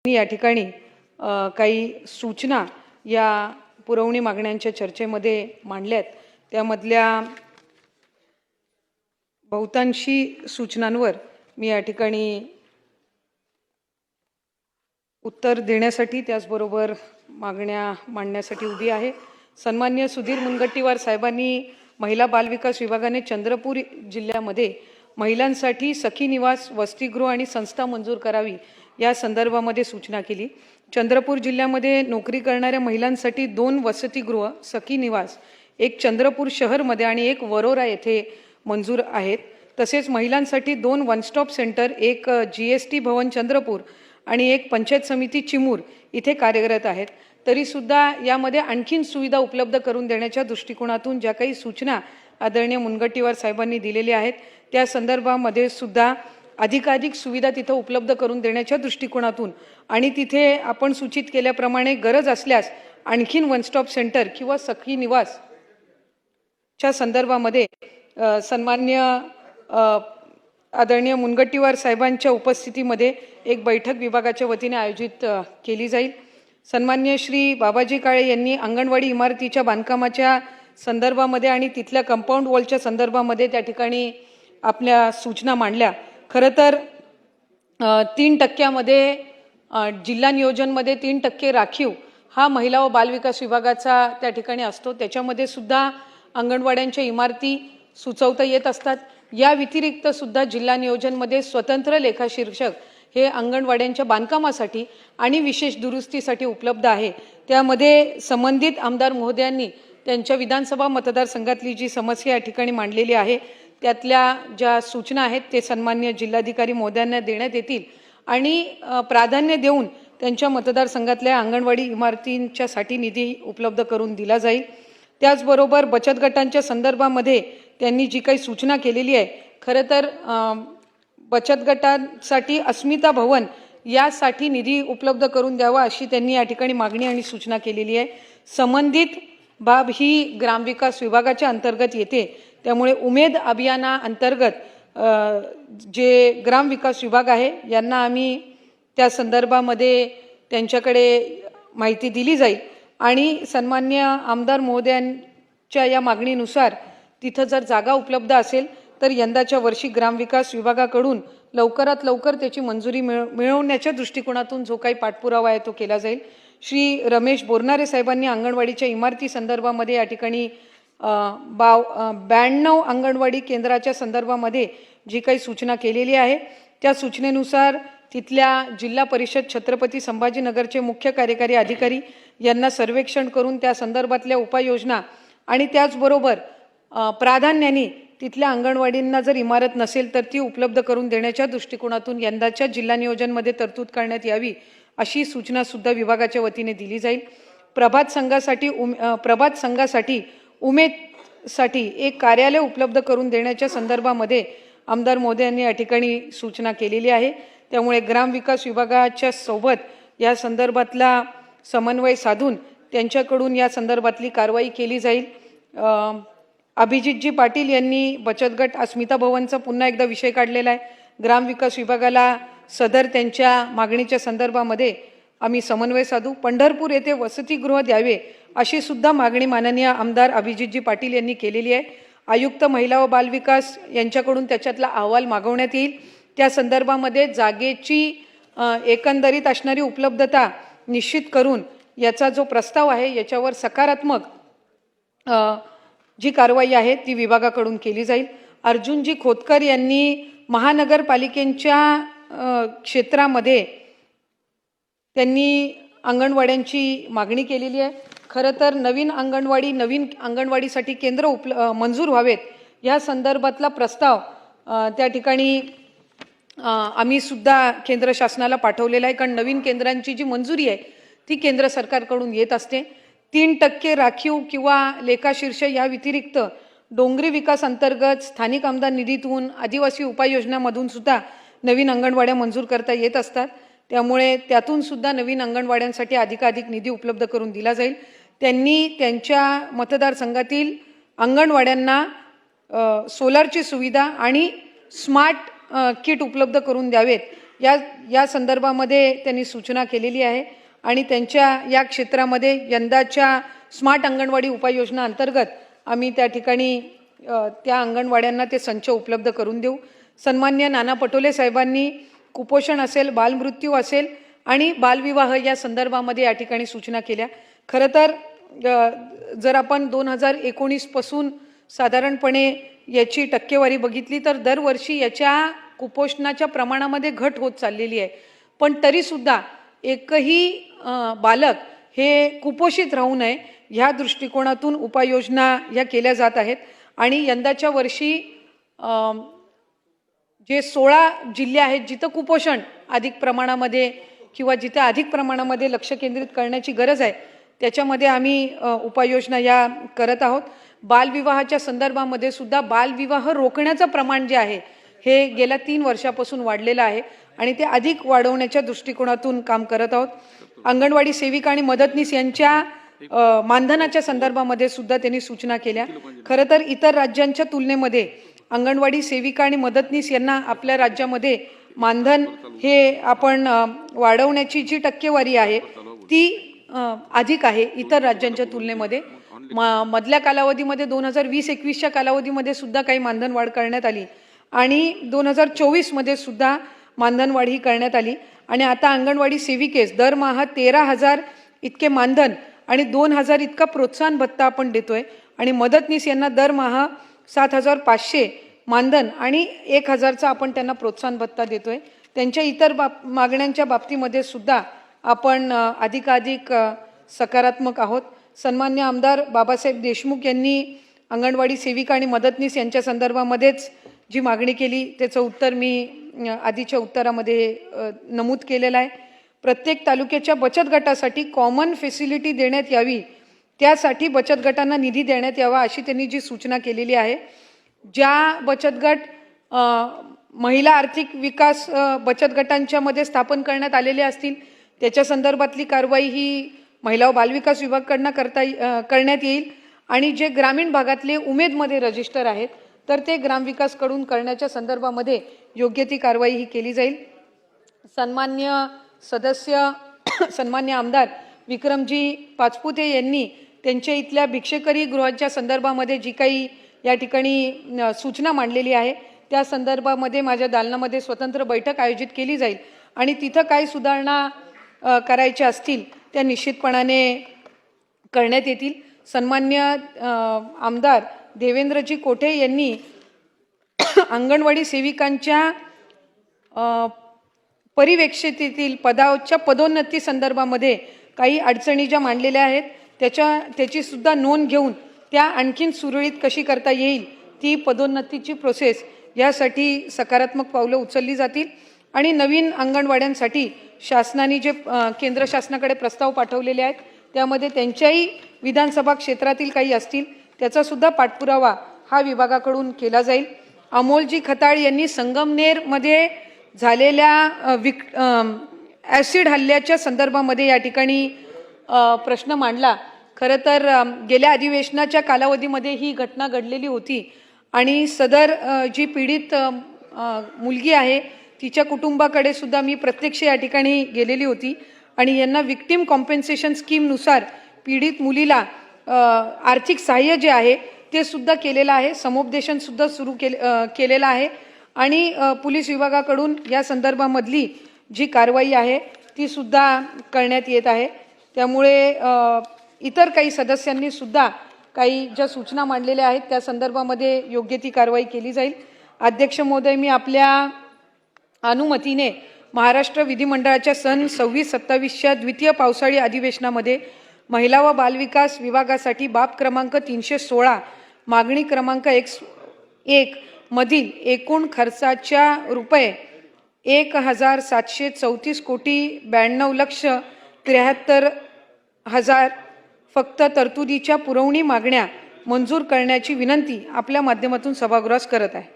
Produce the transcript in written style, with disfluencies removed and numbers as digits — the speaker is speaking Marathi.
या ठिकाणी काही सूचना या पुरवणी मागण्यांच्या चर्चेमध्ये मांडल्यात। त्यामधल्या बहुतांशी सूचनांवर मी या ठिकाणी उत्तर देण्यासाठी त्याचबरोबर मागण्या मांडण्यासाठी उभी आहे। सन्माननीय सुधीर मुनगंटीवार साहेबांनी महिला बाल विकास विभागाने चंद्रपूर जिल्ह्यामध्ये महिलांसाठी सखी निवास, वसतिगृह आणि संस्था मंजूर करावी या संदर्भामध्ये सूचना केली। चंद्रपूर जिल्ह्यामध्ये नोकरी करणाऱ्या महिलांसाठी 2 वसतिगृह, सखी निवास, एक चंद्रपूर शहरमध्ये आणि एक वरोरा येथे मंजूर आहेत। तसेच महिलांसाठी 2 वन स्टॉप सेंटर, एक GST भवन चंद्रपूर आणि एक पंचायत समिती चिमूर इथे कार्यरत आहेत। तरी सुद्धा यामध्ये आणखीन सुविधा उपलब्ध करून देण्याच्या दृष्टिकोनातून ज्या काही सूचना आदरणीय मुनगंटीवार साहेबांनी दिलेल्या आहेत त्या संदर्भामध्ये सुद्धा अधिकाधिक सुविधा तिथे उपलब्ध करून देण्याच्या दृष्टिकोनातून आणि तिथे आपण सूचित केल्याप्रमाणे गरज असल्यास आणखीन वन स्टॉप सेंटर किंवा सखी निवास च्या संदर्भामध्ये सन्माननीय आदरणीय मुनगंटीवार साहेबांच्या उपस्थितीमध्ये एक बैठक विभागाच्या वतीने आयोजित केली जाईल। सन्माननीय श्री बाबाजी काळे यांनी अंगणवाडी इमारतीच्या बांधकामाच्या संदर्भामध्ये आणि तिथल्या कंपाऊंड वॉलच्या संदर्भामध्ये त्या ठिकाणी आपल्या सूचना मांडल्या। खरं तर 3% जिल्हा नियोजनमध्ये 3% राखीव हा महिला व बालविकास विभागाचा त्या ठिकाणी असतो। त्याच्यामध्ये सुद्धा अंगणवाड्यांच्या इमारती सुचवता येत असतात। या व्यतिरिक्त सुद्धा जिल्हा नियोजनमध्ये स्वतंत्र लेखाशीर्षक हे अंगणवाड्यांच्या बांधकामासाठी आणि विशेष दुरुस्तीसाठी उपलब्ध आहे। त्यामध्ये संबंधित आमदार महोदयांनी त्यांच्या विधानसभा मतदारसंघातली जी समस्या या ठिकाणी मांडलेली आहे त्यातल्या ज्या सूचना आहेत ते सन्माननीय जिल्हाधिकारी महोदयांना देण्यात येतील आणि प्राधान्य देऊन त्यांच्या मतदारसंघातल्या अंगणवाडी इमारतींच्यासाठी निधी उपलब्ध करून दिला जाईल। त्याचबरोबर बचत गटांच्या संदर्भामध्ये त्यांनी जी काही सूचना केलेली आहे, खरं तर बचत गटांसाठी अस्मिता भवन यासाठी निधी उपलब्ध करून द्यावा अशी त्यांनी या ठिकाणी मागणी आणि सूचना केलेली आहे। संबंधित बाब ही ग्रामविकास विभागाच्या अंतर्गत येते, त्यामुळे उमेद अभियानाअंतर्गत जे ग्रामविकास विभाग आहे यांना आम्ही त्या संदर्भामध्ये त्यांच्याकडे माहिती दिली जाईल आणि सन्माननीय आमदार महोदयांच्या या मागणीनुसार तिथं जर जागा उपलब्ध असेल तर यंदाच्या वर्षी ग्रामविकास विभागाकडून लवकरात लवकर त्याची मंजुरी मिळवण्याच्या दृष्टिकोनातून जो काही पाठपुरावा आहे तो केला जाईल। श्री रमेश बोरनारे साहेबांनी अंगणवाडीच्या इमारती संदर्भामध्ये या ठिकाणी 92 अंगणवाडी केंद्राच्या संदर्भामध्ये जी काही सूचना केलेली आहे त्या सूचनेनुसार तिथल्या जिल्हा परिषद छत्रपती संभाजीनगरचे मुख्य कार्यकारी अधिकारी यांना सर्वेक्षण करून त्या संदर्भातल्या उपाययोजना आणि त्याचबरोबर प्राधान्याने तिथल्या अंगणवाडींना जर इमारत नसेल तर ती उपलब्ध करून देण्याच्या दृष्टिकोनातून यंदाच्या जिल्हा नियोजनमध्ये तरतूद करण्यात यावी अशी सूचना सुद्धा विभागाच्या वतीने दिली जाईल। प्रभात संघासाठी उमेदसाठी एक कार्यालय उपलब्ध करून देण्याच्या संदर्भामध्ये आमदार महोदयांनी या ठिकाणी सूचना केलेली आहे। त्यामुळे ग्रामविकास विभागाच्या सोबत या संदर्भातला समन्वय साधून त्यांच्याकडून या संदर्भातली कारवाई केली जाईल। अभिजितजी पाटील यांनी बचत गट अस्मिता भवनचा पुन्हा एकदा विषय काढलेला आहे। ग्रामविकास विभागाला सदर त्यांच्या मागणीच्या संदर्भामध्ये आम्ही समन्वय साधू। पंढरपूर येथे वसतिगृह द्यावे अशी सुद्धा मागणी माननीय आमदार अभिजितजी पाटील यांनी केलेली आहे। आयुक्त महिला व बालविकास यांच्याकडून त्याच्यातला अहवाल मागवण्यात येईल। त्या संदर्भामध्ये जागेची एकंदरीत असणारी उपलब्धता निश्चित करून याचा जो प्रस्ताव आहे याच्यावर सकारात्मक जी कारवाई आहे ती विभागाकडून केली जाईल। अर्जुनजी खोतकर यांनी महानगरपालिकेच्या क्षेत्रामध्ये त्यांनी अंगणवाड्यांची मागणी केलेली आहे। खरं तर नवीन अंगणवाडीसाठी केंद्र मंजूर व्हावेत या संदर्भातला प्रस्ताव त्या ठिकाणी आम्ही सुद्धा केंद्र शासनाला पाठवलेला आहे, कारण नवीन केंद्रांची जी मंजुरी आहे ती केंद्र सरकारकडून येत असते। 3% राखीव किंवा लेखाशीर्ष या व्यतिरिक्त डोंगरी विकास अंतर्गत स्थानिक आमदार निधीतून आदिवासी उपाययोजनामधून सुद्धा नवीन अंगणवाड्या मंजूर करता येत असतात। त्यामुळे त्यातून सुद्धा नवीन अंगणवाड्यांसाठी अधिकाधिक निधी उपलब्ध करून दिला जाईल। त्यांनी त्यांच्या मतदारसंघातील अंगणवाड्यांना सोलारची सुविधा आणि स्मार्ट किट उपलब्ध करून द्यावेत या संदर्भामध्ये त्यांनी सूचना केलेली आहे आणि त्यांच्या या क्षेत्रामध्ये यंदाच्या स्मार्ट अंगणवाडी उपाययोजना अंतर्गत आम्ही त्या ठिकाणी त्या अंगणवाड्यांना ते संच उपलब्ध करून देऊ। सन्मान्य नाना पटोले साहेबांनी कुपोषण असेल, बालमृत्यू असेल आणि बालविवाह या संदर्भामध्ये या ठिकाणी सूचना केल्या। खरं तर जर आपण 2019 पासून साधारणपणे याची टक्केवारी बघितली तर दरवर्षी याच्या कुपोषणाच्या प्रमाणामध्ये घट होत चाललेली आहे, पण तरीसुद्धा एकही बालक हे कुपोषित राहू नये ह्या दृष्टिकोनातून उपाययोजना या केल्या जात आहेत। आणि यंदाच्या वर्षी जे 16 जिल्हे आहेत जिथं कुपोषण अधिक प्रमाणामध्ये किंवा जिथे अधिक प्रमाणामध्ये लक्ष केंद्रित करण्याची गरज आहे त्याच्यामध्ये आम्ही उपाययोजना या करत आहोत। बालविवाहाच्या संदर्भामध्ये सुद्धा बालविवाह रोखण्याचं प्रमाण जे आहे हे गेल्या 3 वर्षापासून वाढलेलं आहे आणि ते अधिक वाढवण्याच्या दृष्टिकोनातून काम करत आहोत। अंगणवाडी सेविका आणि मदतनीस यांच्या मानधनाच्या संदर्भामध्ये सुद्धा त्यांनी सूचना केल्या। खरं तर इतर राज्यांच्या तुलनेमध्ये अंगणवाडी सेविका आणि मदतनीस यांना आपल्या राज्यामध्ये मानधन हे आपण वाढवण्याची जी टक्केवारी आहे ती अधिक आहे इतर राज्यांच्या तुलनेमध्ये। मधल्या कालावधीमध्ये 2020-21च्या कालावधीमध्ये सुद्धा काही मानधन वाढ करण्यात आली आणि 2024 मध्ये सुद्धा मानधन वाढ ही करण्यात आली आणि आता अंगणवाडी सेविकेस दरमहा 13,000 इतके मानधन आणि 2,000 इतका प्रोत्साहन भत्ता आपण देतोय आणि मदतनीस यांना दरमहा 7,500 मानधन आणि 1,000चा आपण त्यांना प्रोत्साहन भत्ता देतोय। त्यांच्या इतर मागण्यांच्या बाबतीमध्ये सुद्धा आपण अधिकाधिक सकारात्मक आहोत। सन्मान्य आमदार बाबासाहेब देशमुख यांनी अंगणवाडी सेविका आणि मदतनीस यांच्या संदर्भामध्येच जी मागणी केली त्याचं उत्तर मी आधीच्या उत्तरामध्ये नमूद केलेलं आहे। प्रत्येक तालुक्याच्या बचत गटासाठी कॉमन फॅसिलिटी देण्यात यावी, त्यासाठी बचत गटांना निधी देण्यात यावा अशी त्यांनी जी सूचना केलेली आहे। ज्या बचत गट महिला आर्थिक विकास बचत गटांच्या मध्ये स्थापन करण्यात आलेले असतील त्याच्या संदर्भातली कारवाई ही महिला व बालविकास विभागाकडून करण्यात येईल आणि जे ग्रामीण भागातले उमेदमध्ये रजिस्टर आहेत तर ते ग्रामविकासकडून करण्याच्या संदर्भामध्ये योग्य ती कारवाई ही केली जाईल। सन्मान्य सदस्य सन्मान्य आमदार विक्रमजी पाचपुते यांनी त्यांच्या इथल्या भिक्षेकरी गृहाच्या संदर्भामध्ये जी काही या ठिकाणी सूचना मांडलेली आहे त्या संदर्भामध्ये माझ्या दालनामध्ये स्वतंत्र बैठक आयोजित केली जाईल आणि तिथं काही सुधारणा करायच्या असतील त्या निश्चितपणाने करण्यात येतील। सन्मान्य आमदार देवेंद्रजी कोठे यांनी अंगणवाडी सेविकांच्या परिवेक्षितेतील पदाच्या पदोन्नती संदर्भामध्ये काही अडचणी ज्या मांडलेल्या आहेत त्याची सुद्धा नोंद घेऊन त्या आणखीन सुरळीत कशी करता येईल ती पदोन्नतीची प्रोसेस यासाठी सकारात्मक पावलं उचलली जातील आणि नवीन अंगणवाड्यांसाठी शासनाने जे केंद्र शासनाकडे प्रस्ताव पाठवलेले आहेत त्यामध्ये त्यांच्याही विधानसभा क्षेत्रातील काही असतील त्याचा सुद्धा पाठपुरावा हा विभागाकडून केला जाईल। अमोलजी खताळ यांनी संगमनेरमध्ये झालेल्या ॲसिड हल्ल्याच्या संदर्भामध्ये या ठिकाणी प्रश्न मांडला। खरं तर गेल्या अधिवेशनाच्या कालावधीमध्ये ही घटना घडलेली होती आणि सदर जी पीडित मुलगी आहे तिच्या कुटुंबाकडे सुद्धा मी प्रत्यक्ष या ठिकाणी गेलेली होती आणि यांना विक्टिम कॉम्पेन्सेशन स्कीमनुसार पीडित मुलीला आर्थिक सहाय्य जे आहे ते सुद्धा केलेलं आहे, समुपदेशन सुद्धा सुरू केलेलं आहे आणि पोलीस विभागाकडून या संदर्भामधली जी कारवाई आहे ती सुद्धा करण्यात येत आहे। त्यामुळे इतर काही सदस्यांनी सुद्धा काही ज्या सूचना मांडलेल्या आहेत त्या संदर्भामध्ये योग्य ती कारवाई केली जाईल। अध्यक्ष महोदय, मी आपल्या अनुमतीने महाराष्ट्र विधिमंडळाच्या सन 26-27च्या द्वितीय पावसाळी अधिवेशनामध्ये महिला व बालविकास विभागासाठी बाब क्रमांक 316 मागणी क्रमांक 1 मधील एकूण खर्चाच्या रुपये 1,734 कोटी 92,73,000 फक्त तरतुदीच्या पुरवणी मागण्या मंजूर करण्याची विनंती आपल्या माध्यमातून सभागृहास करत आहे।